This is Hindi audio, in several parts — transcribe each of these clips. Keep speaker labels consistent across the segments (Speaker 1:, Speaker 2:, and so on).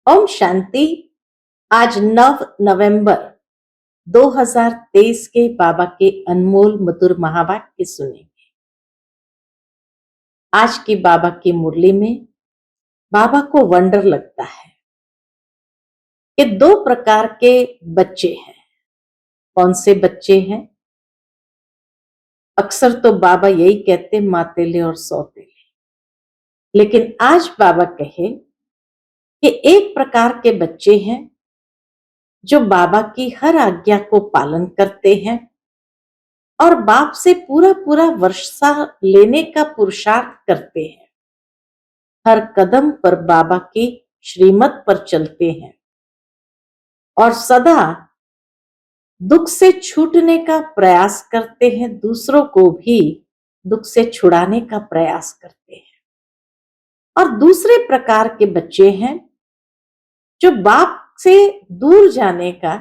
Speaker 1: ओम शांति। आज 9 नवंबर 2023 के बाबा के अनमोल मधुर महावाक्य सुनेंगे। आज की बाबा की मुरली में बाबा को वंडर लगता है कि दो प्रकार के बच्चे हैं। कौन से बच्चे हैं? अक्सर तो बाबा यही कहते, मातेले और सौतेले। लेकिन आज बाबा कहे कि एक प्रकार के बच्चे हैं जो बाबा की हर आज्ञा को पालन करते हैं और बाप से पूरा पूरा वर्षा लेने का पुरुषार्थ करते हैं। हर कदम पर बाबा की श्रीमत पर चलते हैं और सदा दुख से छूटने का प्रयास करते हैं, दूसरों को भी दुख से छुड़ाने का प्रयास करते हैं। और दूसरे प्रकार के बच्चे हैं जो बाप से दूर जाने का,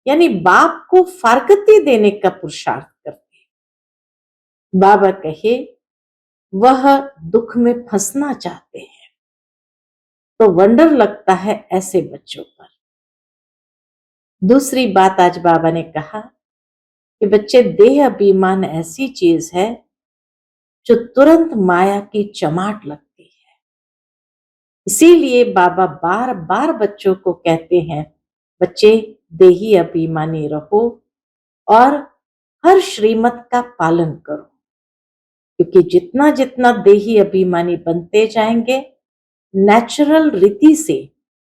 Speaker 1: यानी बाप को फारकती देने का पुरुषार्थ करते हैं। बाबा कहे वह दुख में फंसना चाहते हैं, तो वंडर लगता है ऐसे बच्चों पर। दूसरी बात आज बाबा ने कहा कि बच्चे, देह अभिमान ऐसी चीज है जो तुरंत माया की चमाट लगती है। इसीलिए बाबा बार बार बच्चों को कहते हैं, बच्चे देही अभिमानी रहो और हर श्रीमत का पालन करो, क्योंकि जितना जितना देही अभिमानी बनते जाएंगे, नेचुरल रीति से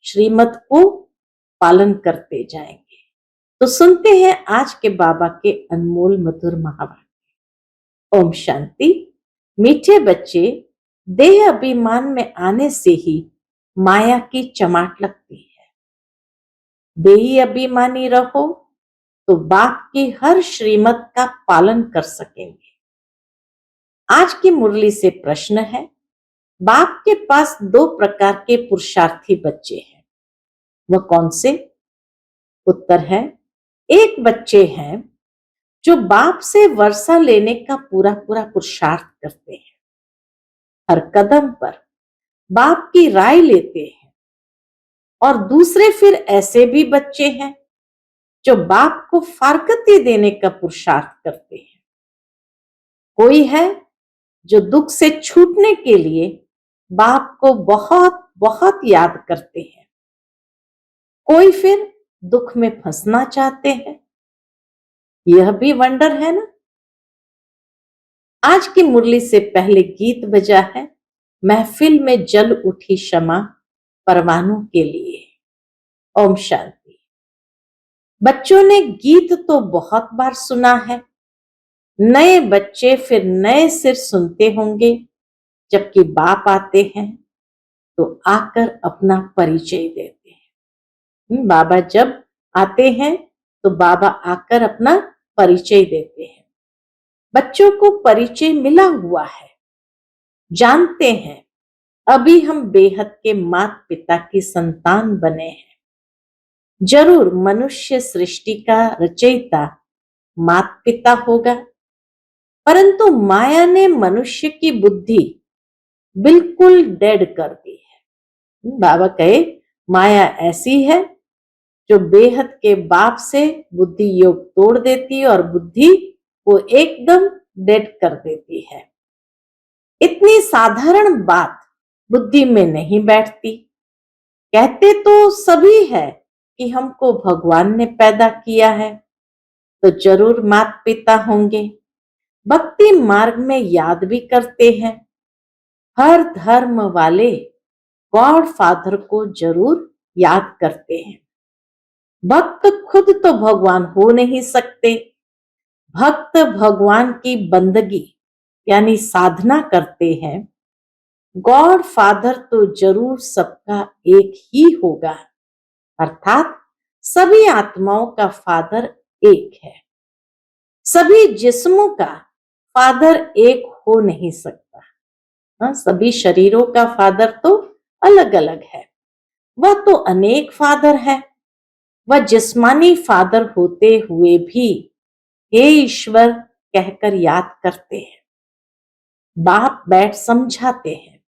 Speaker 1: श्रीमत को पालन करते जाएंगे। तो सुनते हैं आज के बाबा के अनमोल मधुर महावाक्य। ओम शांति। मीठे बच्चे, देह अभिमान में आने से ही माया की चमाट लगती है। देही अभिमानी रहो तो बाप की हर श्रीमत का पालन कर सकेंगे। आज की मुरली से प्रश्न है, बाप के पास दो प्रकार के पुरुषार्थी बच्चे हैं, वह कौन से? उत्तर है, एक बच्चे हैं जो बाप से वर्षा लेने का पूरा पूरा पुरुषार्थ करते हैं, हर कदम पर बाप की राय लेते हैं। और दूसरे फिर ऐसे भी बच्चे हैं जो बाप को फारकती देने का पुरुषार्थ करते हैं। कोई है जो दुख से छूटने के लिए बाप को बहुत बहुत याद करते हैं। कोई फिर दुख में फंसना चाहते हैं। यह भी वंडर है ना। आज की मुरली से पहले गीत बजा है, महफिल में जल उठी क्षमा परवानों के लिए। ओम शांति। बच्चों ने गीत तो बहुत बार सुना है, नए बच्चे फिर नए सिर सुनते होंगे। जबकि बाप आते हैं तो आकर अपना परिचय देते हैं। बाबा जब आते हैं तो बाबा आकर अपना परिचय देते हैं। बच्चों को परिचय मिला हुआ है, जानते हैं अभी हम बेहद के माता पिता की संतान बने हैं। जरूर मनुष्य सृष्टि का रचयिता माता पिता होगा, परंतु माया ने मनुष्य की बुद्धि बिल्कुल डेड कर दी है। बाबा कहे माया ऐसी है जो बेहद के बाप से बुद्धि योग तोड़ देती है और बुद्धि को एकदम डेड कर देती है। इतनी साधारण बात बुद्धि में नहीं बैठती। कहते तो सभी है कि हमको भगवान ने पैदा किया है, तो जरूर माता पिता होंगे। भक्ति मार्ग में याद भी करते हैं। हर धर्म वाले गॉड फादर को जरूर याद करते हैं। भक्त खुद तो भगवान हो नहीं सकते। भक्त भगवान की बंदगी यानी साधना करते हैं। गॉड फादर तो जरूर सबका एक ही होगा, अर्थात सभी आत्माओं का फादर एक है। सभी जिस्मों का फादर एक हो नहीं सकता। सभी शरीरों का फादर तो अलग अलग है। वह तो अनेक फादर है। वह जिस्मानी फादर होते हुए भी हे ईश्वर कहकर याद करते हैं। बाप बैठ समझाते हैं,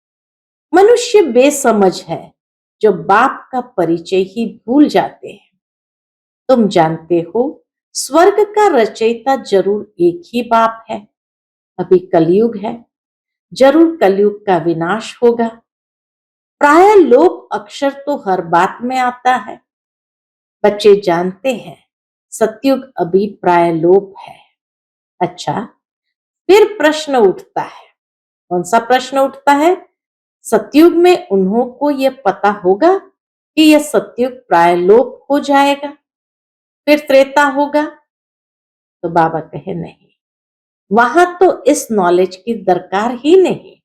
Speaker 1: मनुष्य बेसमझ है, जो बाप का परिचय ही भूल जाते हैं। तुम जानते हो स्वर्ग का रचयिता जरूर एक ही बाप है। अभी कलयुग है, जरूर कलयुग का विनाश होगा। प्राय लोप अक्षर तो हर बात में आता है। बच्चे जानते हैं सतयुग अभी प्राय लोप है। अच्छा, फिर प्रश्न उठता है। कौन सा प्रश्न उठता है? सतयुग में उन्हों को यह पता होगा कि यह सतयुग प्राय लोप हो जाएगा, फिर त्रेता होगा? तो बाबा कहे नहीं, वहां तो इस नॉलेज की दरकार ही नहीं।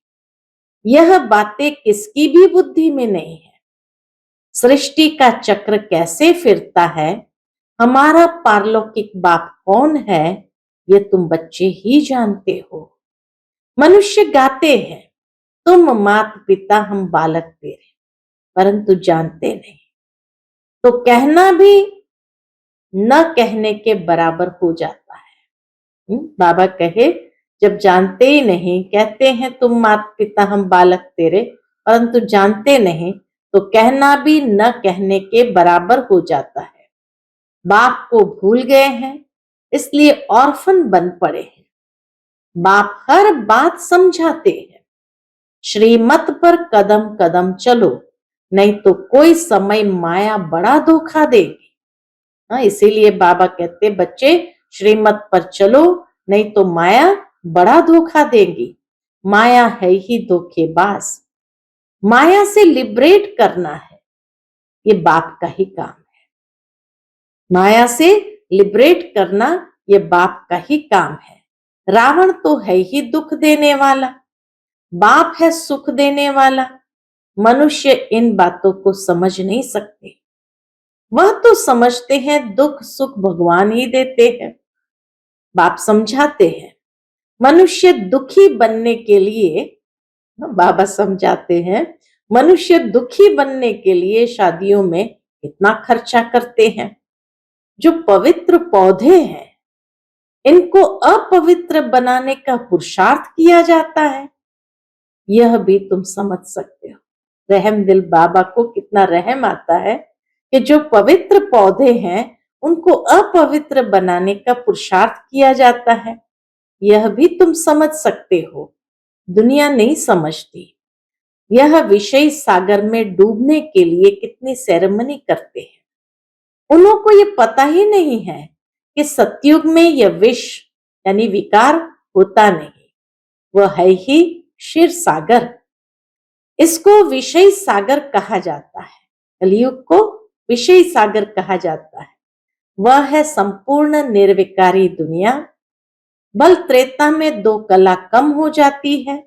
Speaker 1: यह बातें किसकी भी बुद्धि में नहीं है। सृष्टि का चक्र कैसे फिरता है, हमारा पारलौकिक बाप कौन है, ये तुम बच्चे ही जानते हो। मनुष्य गाते हैं, तुम मात पिता हम बालक तेरे, परंतु जानते नहीं। तो कहना भी न कहने के बराबर हो जाता है। बाबा कहे, जब जानते ही नहीं, कहते हैं तुम मात पिता हम बालक तेरे, परंतु जानते नहीं, तो कहना भी न कहने के बराबर हो जाता है। बाप को भूल गए हैं, इसलिए ऑर्फन बन पड़े हैं। बाप हर बात समझाते हैं, श्रीमत पर कदम कदम चलो, नहीं तो कोई समय माया बड़ा धोखा देगी। इसीलिए बाबा कहते बच्चे श्रीमत पर चलो, नहीं तो माया बड़ा धोखा देगी। माया है ही धोखेबाज। माया से लिबरेट करना है, ये बाप का ही काम है। माया से लिबरेट करना ये बाप का ही काम है। रावण तो है ही दुख देने वाला, बाप है सुख देने वाला। मनुष्य इन बातों को समझ नहीं सकते। वह तो समझते हैं दुख सुख भगवान ही देते हैं। बाप समझाते हैं मनुष्य दुखी बनने के लिए, बाबा समझाते हैं मनुष्य दुखी बनने के लिए शादियों में इतना खर्चा करते हैं। जो पवित्र पौधे हैं, इनको अपवित्र बनाने का पुरुषार्थ किया जाता है। यह भी तुम समझ सकते हो। रहम दिल बाबा को कितना रहम आता है कि जो पवित्र पौधे हैं उनको अपवित्र बनाने का पुरुषार्थ किया जाता है। यह भी तुम समझ सकते हो। दुनिया नहीं समझती। यह विषय सागर में डूबने के लिए कितनी सेरेमनी करते हैं। उन्हों को ये पता ही नहीं है कि सतयुग में यह विष यानी विकार होता नहीं, वह है ही क्षीर सागर। इसको विषय सागर कहा जाता है। कलयुग को विषय सागर कहा जाता है। वह है संपूर्ण निर्विकारी दुनिया। बल त्रेता में दो कला कम हो जाती है,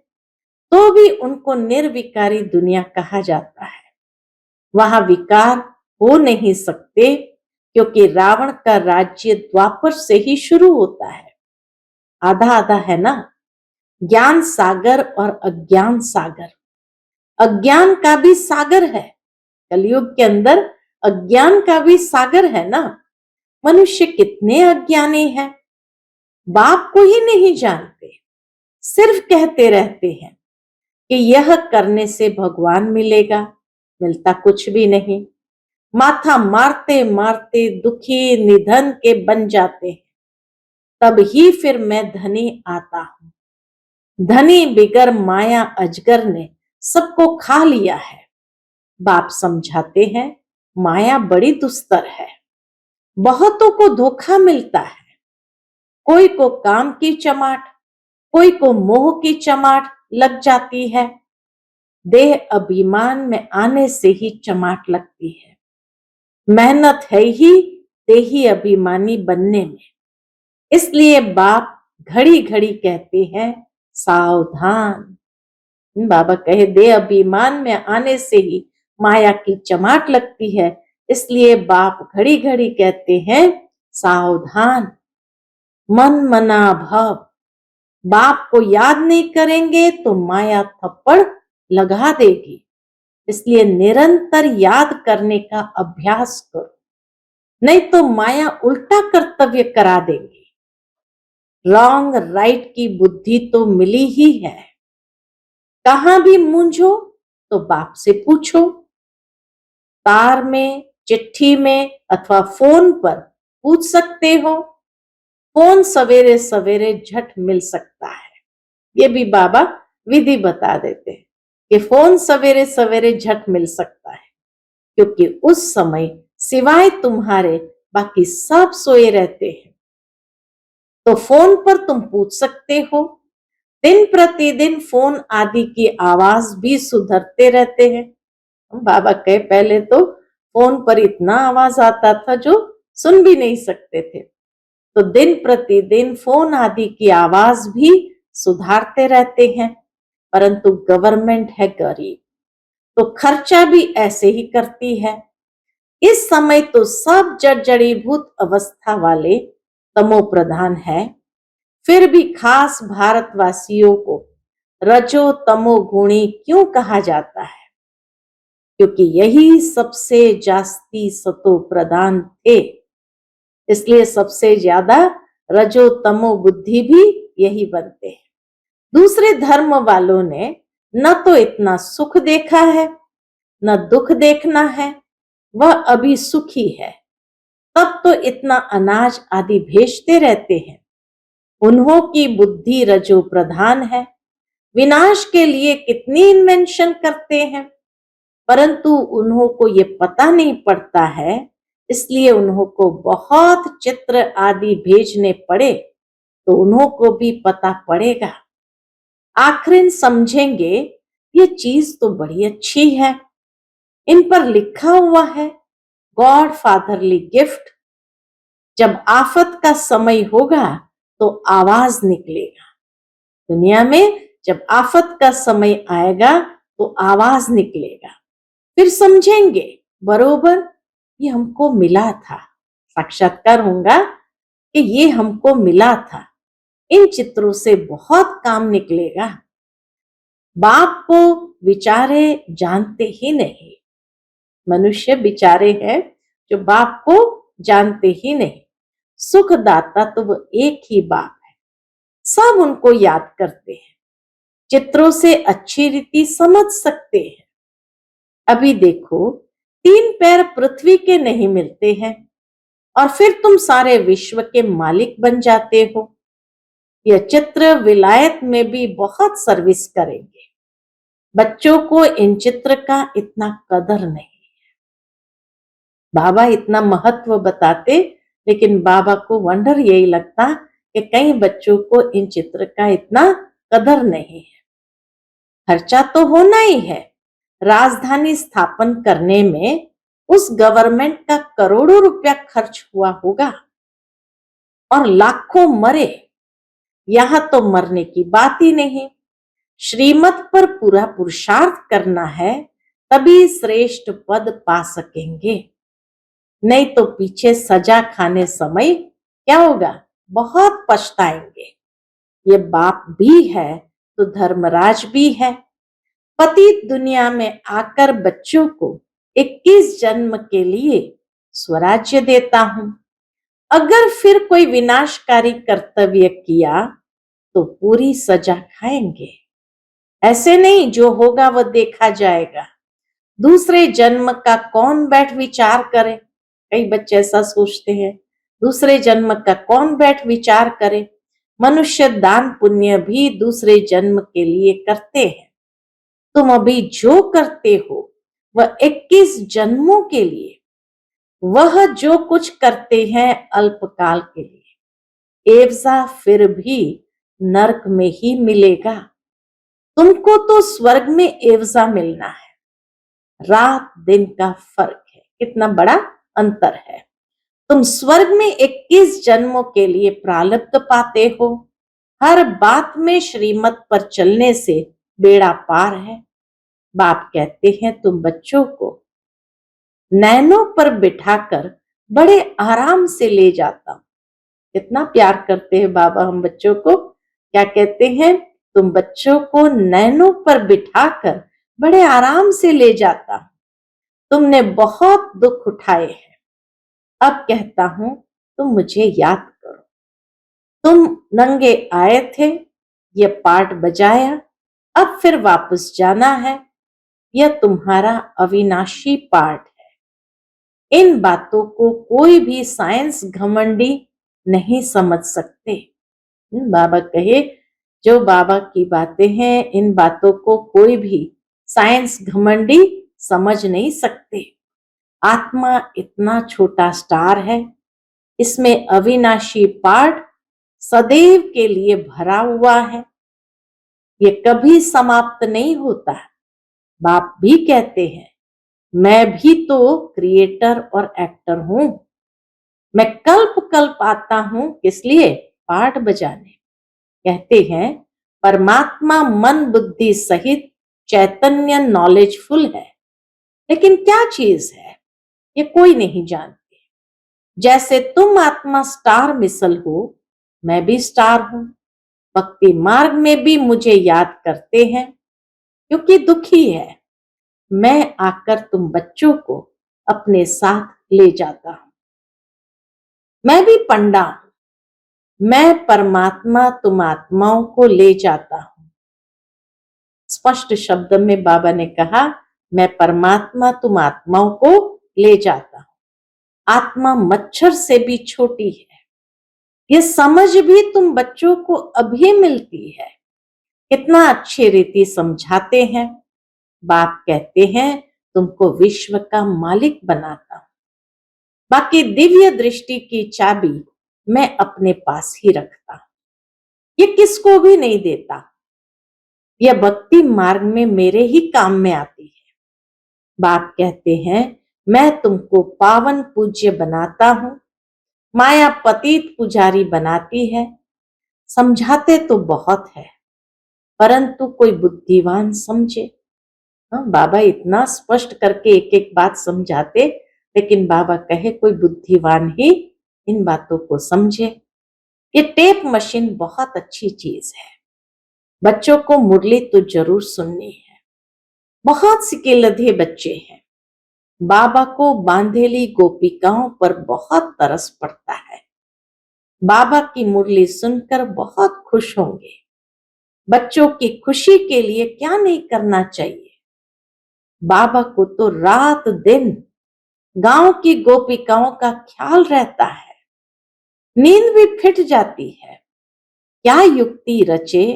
Speaker 1: तो भी उनको निर्विकारी दुनिया कहा जाता है। वहां विकार हो नहीं सकते, क्योंकि रावण का राज्य द्वापर से ही शुरू होता है। आधा आधा है ना, ज्ञान सागर और अज्ञान सागर। अज्ञान का भी सागर है। कलयुग के अंदर अज्ञान का भी सागर है ना। मनुष्य कितने अज्ञानी हैं, बाप को ही नहीं जानते, सिर्फ कहते रहते हैं कि यह करने से भगवान मिलेगा। मिलता कुछ भी नहीं। माथा मारते मारते दुखी निधन के बन जाते हैं। तब ही फिर मैं धनी आता हूं। धनी बिगर माया अजगर ने सबको खा लिया है। बाप समझाते हैं माया बड़ी दुस्तर है। बहुतों को धोखा मिलता है। कोई को काम की चमाट, कोई को मोह की चमाट लग जाती है। देह अभिमान में आने से ही चमाट लगती है। मेहनत है ही देही अभिमानी बनने में। इसलिए बाप घड़ी घड़ी कहते हैं सावधान। बाबा कहे देह अभिमान में आने से ही माया की चमाट लगती है, इसलिए बाप घड़ी घड़ी कहते हैं सावधान। मन मना भव। बाप को याद नहीं करेंगे तो माया थप्पड़ लगा देगी। इसलिए निरंतर याद करने का अभ्यास करो, नहीं तो माया उल्टा कर्तव्य करा देगी। रॉन्ग राइट की बुद्धि तो मिली ही है। कहां भी मूंझो तो बाप से पूछो। तार में, चिट्ठी में अथवा फोन पर पूछ सकते हो। फोन सवेरे सवेरे झट मिल सकता है, ये भी बाबा विधि बता देते हैं कि फोन सवेरे सवेरे झट मिल सकता है, क्योंकि उस समय सिवाय तुम्हारे बाकी सब सोए रहते हैं। तो फोन पर तुम पूछ सकते हो। दिन प्रतिदिन फोन आदि की आवाज भी सुधरते रहते हैं। बाबा कहे पहले तो फोन पर इतना आवाज आता था जो सुन भी नहीं सकते थे। तो दिन प्रतिदिन फोन आदि की आवाज भी सुधारते रहते हैं, परंतु गवर्नमेंट है गरीब, तो खर्चा भी ऐसे ही करती है। इस समय तो सब जर्जरीभूत अवस्था वाले तमो प्रधान है, फिर भी खास भारतवासियों को रजो तमो गुणी क्यों कहा जाता है? क्योंकि यही सबसे जास्ती सतो प्रधान थे, इसलिए सबसे ज्यादा रजो तमो बुद्धि भी यही बनते हैं। दूसरे धर्म वालों ने न तो इतना सुख देखा है न दुख देखना है, वह अभी सुखी है, तब तो इतना अनाज आदि भेजते रहते हैं। उन्हों की बुद्धि रजो प्रधान है, विनाश के लिए कितनी इन्वेंशन करते हैं, परंतु उन्हों को ये पता नहीं पड़ता है, इसलिए उन्हों को बहुत चित्र आदि भेजने पड़े तो उन्हों को भी पता पड़ेगा। आखिर समझेंगे ये चीज तो बड़ी अच्छी है, इन पर लिखा हुआ है गॉड फादरली गिफ्ट। जब आफत का समय होगा तो आवाज निकलेगा। दुनिया में जब आफत का समय आएगा तो आवाज निकलेगा, फिर समझेंगे बरोबर ये हमको मिला था। साक्षात्कार होगा कि ये हमको मिला था, इन चित्रों से बहुत काम निकलेगा। बाप को विचारे जानते ही नहीं, मनुष्य विचारे हैं जो बाप को जानते ही नहीं। सुखदाता तो वो एक ही बाप है, सब उनको याद करते हैं, चित्रों से अच्छी रीति समझ सकते हैं। अभी देखो 3 पैर पृथ्वी के नहीं मिलते हैं और फिर तुम सारे विश्व के मालिक बन जाते हो। यह चित्र विलायत में भी बहुत सर्विस करेंगे। बच्चों को इन चित्र का इतना कदर नहीं। बाबा इतना महत्व बताते, लेकिन बाबा को वंडर यही लगता कि कई बच्चों को इन चित्र का इतना कदर नहीं है। खर्चा तो होना ही है, राजधानी स्थापन करने में उस गवर्नमेंट का करोड़ों रुपया खर्च हुआ होगा और लाखों मरे। यहां तो मरने की बात ही नहीं, श्रीमत पर पूरा पुरुषार्थ करना है, तभी श्रेष्ठ पद पा सकेंगे। नहीं तो पीछे सजा खाने समय क्या होगा, बहुत पछताएंगे। ये बाप भी है तो धर्मराज भी है। पतित दुनिया में आकर बच्चों को 21 जन्म के लिए स्वराज्य देता हूं। अगर फिर कोई विनाशकारी कर्तव्य किया तो पूरी सजा खाएंगे। ऐसे नहीं जो होगा वह देखा जाएगा। दूसरे जन्म का कौन बैठ विचार करे? कई बच्चे ऐसा सोचते हैं, दूसरे जन्म का कौन बैठ विचार करे? मनुष्य दान पुण्य भी दूसरे जन्म के लिए करते हैं। तुम अभी जो करते हो वह 21 जन्मों के लिए, वह जो कुछ करते हैं अल्पकाल के लिए, एवजा फिर भी नरक में ही मिलेगा। तुमको तो स्वर्ग में एवजा मिलना है। रात दिन का फर्क है, कितना बड़ा अंतर है। तुम स्वर्ग में 21 जन्मों के लिए प्रारब्ध पाते हो। हर बात में श्रीमत पर चलने से बेड़ा पार है। बाप कहते हैं तुम बच्चों को नैनों पर बिठाकर बड़े आराम से ले जाता हूं। कितना प्यार करते हैं बाबा हम बच्चों को। क्या कहते हैं, तुम बच्चों को नैनों पर बिठाकर बड़े आराम से ले जाता हूं। तुमने बहुत दुख उठाए हैं, अब कहता हूं तुम मुझे याद करो। तुम नंगे आए थे, ये पार्ट बजाया, अब फिर वापस जाना है। यह तुम्हारा अविनाशी पार्ट है। इन बातों को कोई भी साइंस घमंडी नहीं समझ सकते। बाबा कहे जो बाबा की बातें हैं, इन बातों को कोई भी साइंस घमंडी समझ नहीं सकते। आत्मा इतना छोटा स्टार है, इसमें अविनाशी पार्ट सदैव के लिए भरा हुआ है, ये कभी समाप्त नहीं होता। बाप भी कहते हैं मैं भी तो क्रिएटर और एक्टर हूं, मैं कल्प कल्प आता हूं, किस लिए? पार्ट बजाने। कहते हैं परमात्मा मन बुद्धि सहित चैतन्य नॉलेजफुल है, लेकिन क्या चीज है ये कोई नहीं जानते। जैसे तुम आत्मा स्टार मिसल हो, मैं भी स्टार हूं। भक्ति मार्ग में भी मुझे याद करते हैं, क्योंकि दुखी है मैं आकर तुम बच्चों को अपने साथ ले जाता हूं। मैं भी पंडा हूं, मैं परमात्मा तुम आत्माओं को ले जाता हूं। स्पष्ट शब्द में बाबा ने कहा मैं परमात्मा तुम आत्माओं को ले जाता हूं। आत्मा मच्छर से भी छोटी है, ये समझ भी तुम बच्चों को अभी मिलती है। कितना अच्छी रीति समझाते हैं। बाप कहते हैं तुमको विश्व का मालिक बनाता हूं, बाकी दिव्य दृष्टि की चाबी मैं अपने पास ही रखता हूं, ये किसको भी नहीं देता। यह भक्ति मार्ग में मेरे ही काम में आती है। बाप कहते हैं मैं तुमको पावन पूज्य बनाता हूं, माया पतित पुजारी बनाती है। समझाते तो बहुत है, परंतु कोई बुद्धिवान समझे। हाँ, बाबा इतना स्पष्ट करके एक एक बात समझाते, लेकिन बाबा कहे कोई बुद्धिवान ही इन बातों को समझे। ये टेप मशीन बहुत अच्छी चीज है, बच्चों को मुरली तो जरूर सुननी है। बहुत सिकेलधे बच्चे हैं, बाबा को बांधेली गोपिकाओं पर बहुत तरस पड़ता है। बाबा की मुरली सुनकर बहुत खुश होंगे। बच्चों की खुशी के लिए क्या नहीं करना चाहिए। बाबा को तो रात दिन गांव की गोपिकाओं का ख्याल रहता है, नींद भी फिट जाती है। क्या युक्ति रचे,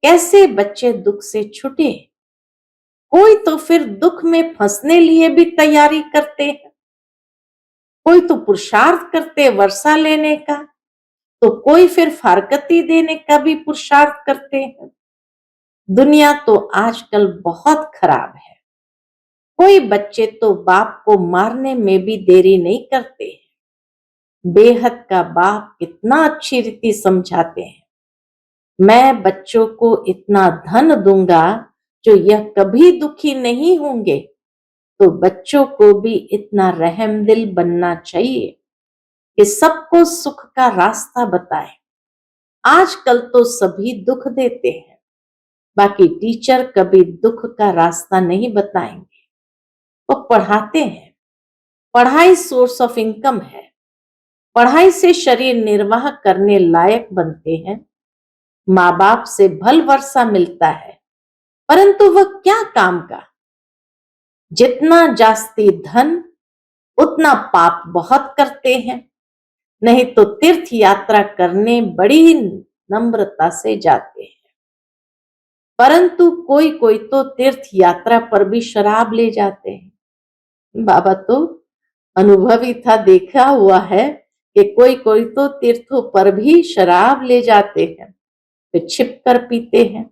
Speaker 1: कैसे बच्चे दुख से छुटे। कोई तो फिर दुख में फंसने लिए भी तैयारी करते हैं, कोई तो पुरुषार्थ करते वर्षा लेने का, तो कोई फिर फारकती देने का भी पुरुषार्थ करते हैं। दुनिया तो आजकल बहुत खराब है। कोई बच्चे तो बाप को मारने में भी देरी नहीं करते हैं। बेहद का बाप कितना अच्छी रीति समझाते हैं मैं बच्चों को इतना धन दूंगा जो यह कभी दुखी नहीं होंगे। तो बच्चों को भी इतना रहमदिल बनना चाहिए कि सबको सुख का रास्ता बताए। आजकल तो सभी दुख देते हैं, बाकी टीचर कभी दुख का रास्ता नहीं बताएंगे। वो पढ़ाते हैं, पढ़ाई सोर्स ऑफ इनकम है, पढ़ाई से शरीर निर्वाह करने लायक बनते हैं। माँ बाप से भल वर्षा मिलता है, परंतु वह क्या काम का। जितना जास्ती धन उतना पाप बहुत करते हैं। नहीं तो तीर्थ यात्रा करने बड़ी नम्रता से जाते हैं, परंतु कोई कोई तो तीर्थ यात्रा पर भी शराब ले जाते हैं। बाबा तो अनुभवी था, देखा हुआ है कि कोई कोई तो तीर्थों पर भी शराब ले जाते हैं, फिर छिप कर पीते हैं।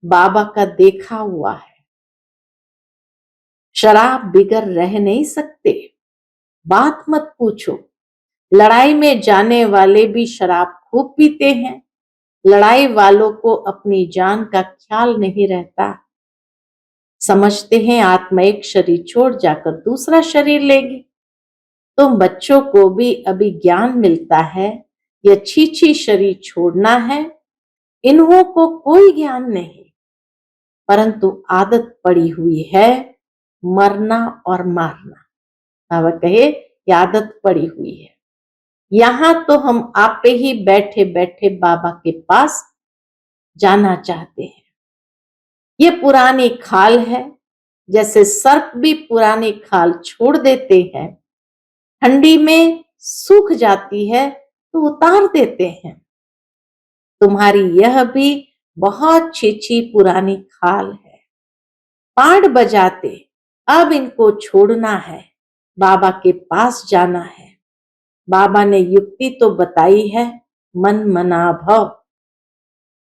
Speaker 1: बाबा का देखा हुआ है। शराब बिगर रह नहीं सकते, बात मत पूछो। लड़ाई में जाने वाले भी शराब खूब पीते हैं। लड़ाई वालों को अपनी जान का ख्याल नहीं रहता। समझते हैं आत्मा एक शरीर छोड़ जाकर दूसरा शरीर लेगी। तो बच्चों को भी अभी ज्ञान मिलता है ये छी शरीर छोड़ना है। इन्हों को कोई ज्ञान नहीं, परंतु आदत पड़ी हुई है मरना और मारना। बाबा कहे ये आदत पड़ी हुई है। यहां तो हम आपे ही बैठे बैठे बाबा के पास जाना चाहते हैं। ये पुरानी खाल है, जैसे सर्प भी पुरानी खाल छोड़ देते हैं, ठंडी में सूख जाती है तो उतार देते हैं। तुम्हारी यह भी बहुत छीछी पुरानी खाल है। पाड़ बजाते, अब इनको छोड़ना है, बाबा के पास जाना है। बाबा ने युक्ति तो बताई है, मन मना भव।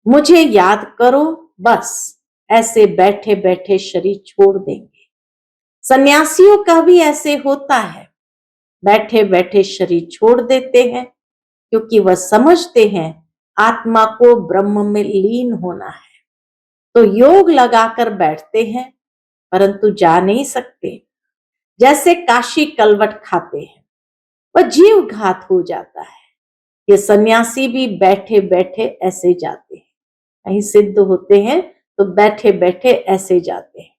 Speaker 1: मुझे याद करो बस, ऐसे बैठे बैठे शरीर छोड़ देंगे। सन्यासियों का भी ऐसे होता है, बैठे बैठे शरीर छोड़ देते हैं, क्योंकि वह समझते हैं आत्मा को ब्रह्म में लीन होना है। तो योग लगाकर बैठते हैं, परंतु जा नहीं सकते। जैसे काशी कलवट खाते हैं, वह जीव घात हो जाता है। ये सन्यासी भी बैठे बैठे ऐसे जाते हैं, कहीं सिद्ध होते हैं तो बैठे बैठे ऐसे जाते हैं।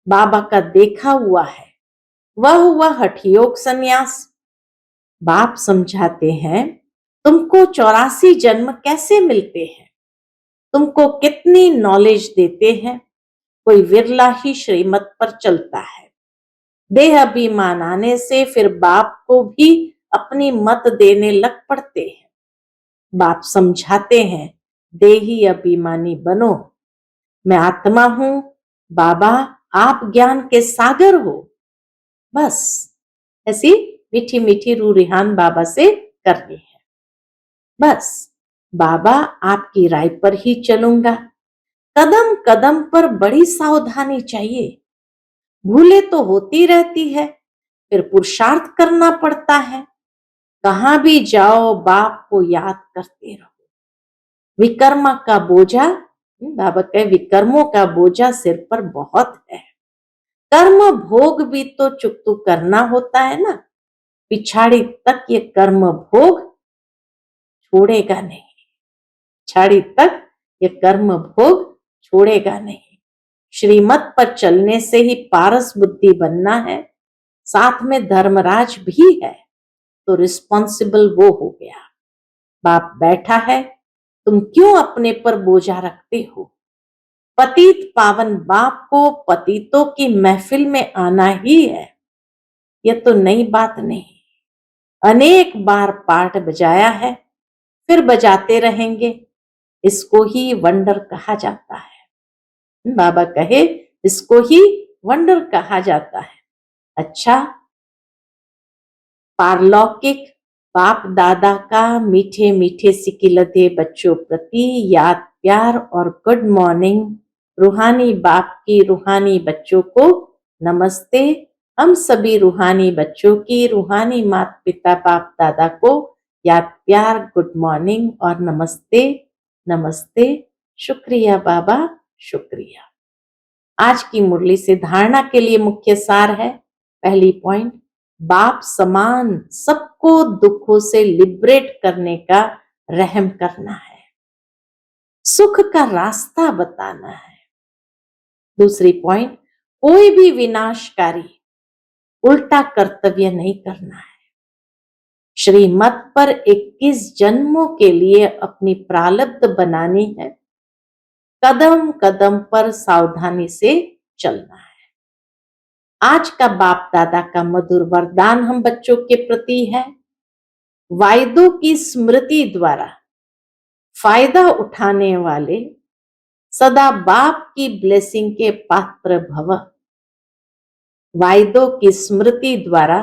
Speaker 1: बाबा का देखा हुआ है, वह हुआ हठयोग सन्यास। बाप समझाते हैं, तुमको 84 जन्म कैसे मिलते हैं, तुमको कितनी नॉलेज देते हैं। कोई विरला ही श्रीमत पर चलता है। देह अभिमान आने से फिर बाप को भी अपनी मत देने लग पड़ते हैं। बाप समझाते हैं, देही अभिमानी बनो, मैं आत्मा हूं, बाबा आप ज्ञान के सागर हो। बस ऐसी मीठी मीठी रू रिहान बाबा से करनी है। बस बाबा आपकी राय पर ही चलूंगा। कदम कदम पर बड़ी सावधानी चाहिए। भूले तो होती रहती है, फिर पुरुषार्थ करना पड़ता है। कहां भी जाओ बाप को याद करते रहो। विकर्मा का बोझा, बाबा कहे विकर्मों का बोझा सिर पर बहुत है। कर्म भोग भी तो चुकतू करना होता है ना। पिछाड़ी तक ये कर्म भोग छोड़ेगा नहीं, पिछाड़ी तक ये कर्म भोग छोड़ेगा नहीं। श्रीमत पर चलने से ही पारस बुद्धि बनना है, साथ में धर्मराज भी है, तो रिस्पॉन्सिबल वो हो गया। बाप बैठा है, तुम क्यों अपने पर बोझा रखते हो। पतित पावन बाप को पतितों की महफिल में आना ही है, यह तो नई बात नहीं। अनेक बार पाठ बजाया है, फिर बजाते रहेंगे। इसको ही वंडर कहा जाता है। बाबा कहे इसको ही वंडर कहा जाता है। अच्छा, पारलौकिक बाप दादा का मीठे मीठे सिकिलते बच्चों प्रति याद प्यार और गुड मॉर्निंग। रूहानी बाप की रूहानी बच्चों को नमस्ते। हम सभी रूहानी बच्चों की रूहानी माता पिता बाप दादा को याद प्यार गुड मॉर्निंग और नमस्ते नमस्ते। शुक्रिया बाबा, शुक्रिया। आज की मुरली से धारणा के लिए मुख्य सार है। पहली पॉइंट, बाप समान सबको दुखों से लिबरेट करने का रहम करना है, सुख का रास्ता बताना है। दूसरी पॉइंट, कोई भी विनाशकारी उल्टा कर्तव्य नहीं करना है। श्रीमत पर 21 जन्मों के लिए अपनी प्रारब्ध बनानी है। कदम कदम पर सावधानी से चलना है। आज का बाप दादा का मधुर वरदान हम बच्चों के प्रति है। वायदों की स्मृति द्वारा फायदा उठाने वाले सदा बाप की ब्लेसिंग के पात्र भव। वायदों की स्मृति द्वारा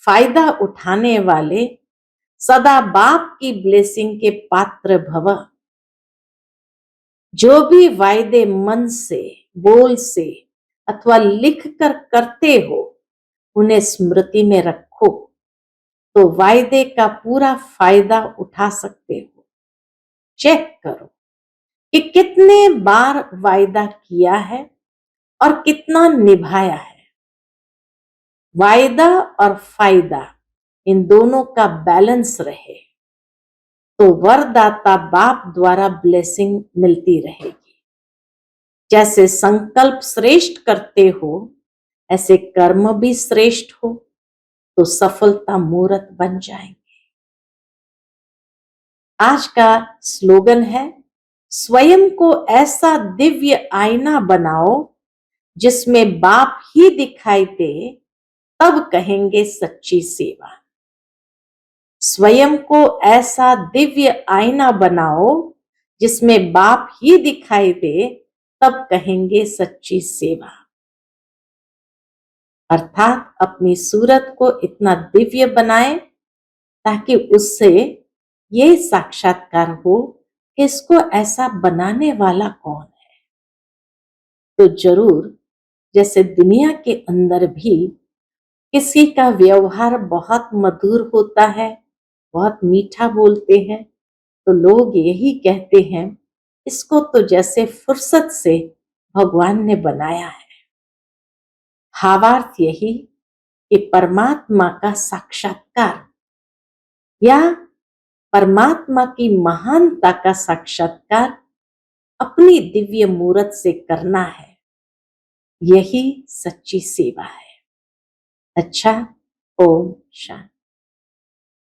Speaker 1: फायदा उठाने वाले सदा बाप की ब्लेसिंग के पात्र भव। जो भी वायदे मन से, बोल से अथवा लिख कर करते हो, उन्हें स्मृति में रखो तो वायदे का पूरा फायदा उठा सकते हो। चेक करो कि कितने बार वायदा किया है और कितना निभाया है। वायदा और फायदा इन दोनों का बैलेंस रहे तो वरदाता बाप द्वारा ब्लेसिंग मिलती रहेगी। जैसे संकल्प श्रेष्ठ करते हो, ऐसे कर्म भी श्रेष्ठ हो तो सफलता मूर्त बन जाएंगे। आज का स्लोगन है, स्वयं को ऐसा दिव्य आईना बनाओ जिसमें बाप ही दिखाई दे, तब कहेंगे सच्ची सेवा। स्वयं को ऐसा दिव्य आईना बनाओ जिसमें बाप ही दिखाई दे, तब कहेंगे सच्ची सेवा। अर्थात अपनी सूरत को इतना दिव्य बनाए ताकि उससे ये साक्षात्कार हो कि इसको ऐसा बनाने वाला कौन है। तो जरूर जैसे दुनिया के अंदर भी किसी का व्यवहार बहुत मधुर होता है, बहुत मीठा बोलते हैं, तो लोग यही कहते हैं इसको तो जैसे फुर्सत से भगवान ने बनाया है। भावार्थ यही कि परमात्मा का साक्षात्कार या परमात्मा की महानता का साक्षात्कार अपनी दिव्य मूरत से करना है, यही सच्ची सेवा है। अच्छा, ओम शांति।